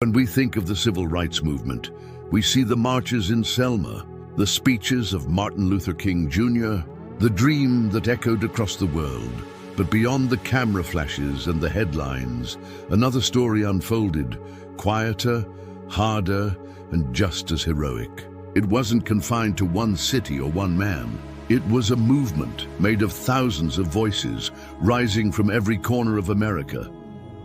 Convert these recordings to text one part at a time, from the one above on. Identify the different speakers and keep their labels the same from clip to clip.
Speaker 1: When we think of the civil rights movement, we see the marches in Selma, the speeches of Martin Luther King Jr., the dream that echoed across the world. But beyond the camera flashes and the headlines, another story unfolded, quieter, harder, and just as heroic. It wasn't confined to one city or one man. It was a movement made of thousands of voices, rising from every corner of America.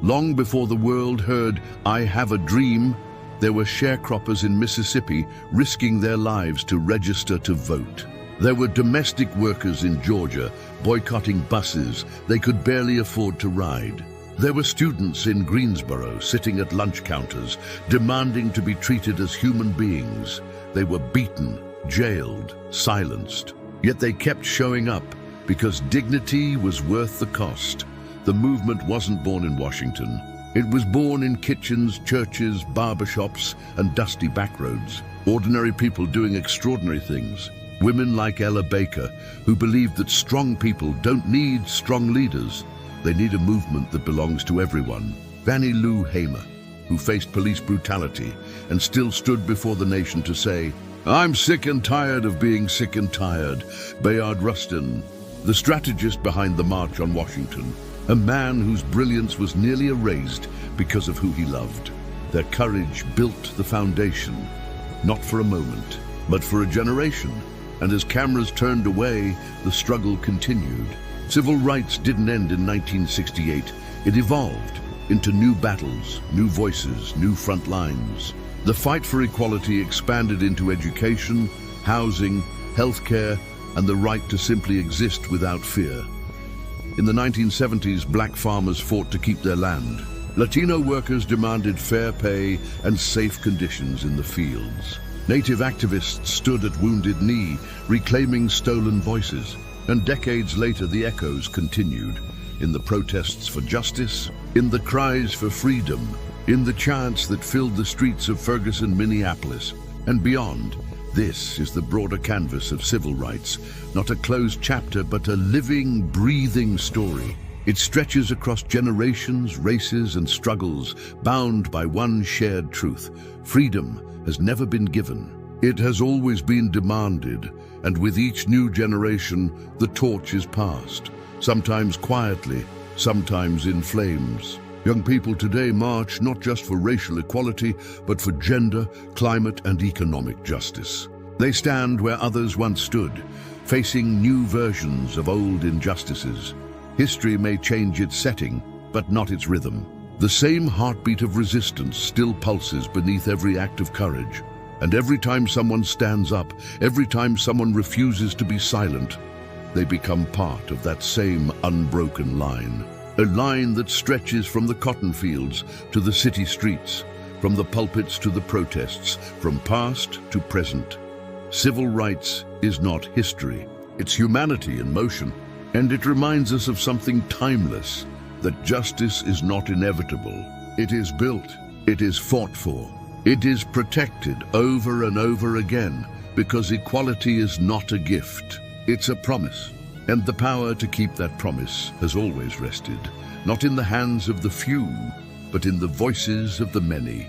Speaker 1: Long before the world heard, "I have a dream," there were sharecroppers in Mississippi risking their lives to register to vote. There were domestic workers in Georgia boycotting buses they could barely afford to ride. There were students in Greensboro sitting at lunch counters, demanding to be treated as human beings. They were beaten, jailed, silenced. Yet they kept showing up because dignity was worth the cost. The movement wasn't born in Washington. It was born in kitchens, churches, barbershops, and dusty backroads. Ordinary people doing extraordinary things. Women like Ella Baker, who believed that strong people don't need strong leaders. They need a movement that belongs to everyone. Fannie Lou Hamer, who faced police brutality and still stood before the nation to say, "I'm sick and tired of being sick and tired." Bayard Rustin, the strategist behind the March on Washington, a man whose brilliance was nearly erased because of who he loved. Their courage built the foundation, not for a moment, but for a generation. And as cameras turned away, the struggle continued. Civil rights didn't end in 1968. It evolved into new battles, new voices, new front lines. The fight for equality expanded into education, housing, healthcare, and the right to simply exist without fear. In the 1970s, black farmers fought to keep their land. Latino workers demanded fair pay and safe conditions in the fields. Native activists stood at Wounded Knee, reclaiming stolen voices. And decades later, the echoes continued. In the protests for justice, in the cries for freedom, in the chants that filled the streets of Ferguson, Minneapolis, and beyond. This is the broader canvas of civil rights, not a closed chapter, but a living, breathing story. It stretches across generations, races, and struggles, bound by one shared truth: freedom has never been given. It has always been demanded, and with each new generation, the torch is passed, sometimes quietly, sometimes in flames. Young people today march not just for racial equality, but for gender, climate, and economic justice. They stand where others once stood, facing new versions of old injustices. History may change its setting, but not its rhythm. The same heartbeat of resistance still pulses beneath every act of courage. And every time someone stands up, every time someone refuses to be silent, they become part of that same unbroken line. A line that stretches from the cotton fields to the city streets, from the pulpits to the protests, from past to present. Civil rights is not history. It's humanity in motion. And it reminds us of something timeless, that justice is not inevitable. It is built, it is fought for, it is protected over and over again, because equality is not a gift, it's a promise. And the power to keep that promise has always rested, not in the hands of the few, but in the voices of the many.